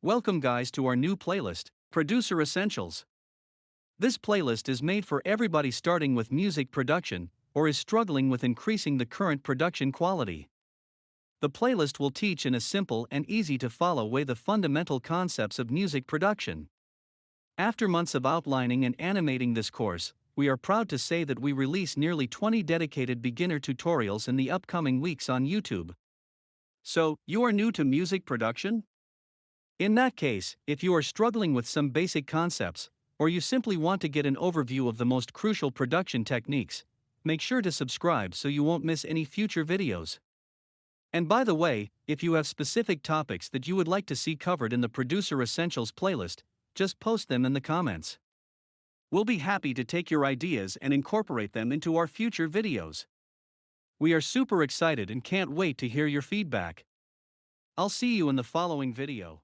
Welcome guys to our new playlist, Producer Essentials. This playlist is made for everybody starting with music production or is struggling with increasing the current production quality. The playlist will teach in a simple and easy to follow way the fundamental concepts of music production. After months of outlining and animating this course, we are proud to say that we release nearly 20 dedicated beginner tutorials in the upcoming weeks on YouTube. So, you are new to music production? In that case, if you are struggling with some basic concepts, or you simply want to get an overview of the most crucial production techniques, make sure to subscribe so you won't miss any future videos. And by the way, if you have specific topics that you would like to see covered in the Producer Essentials playlist, just post them in the comments. We'll be happy to take your ideas and incorporate them into our future videos. We are super excited and can't wait to hear your feedback. I'll see you in the following video.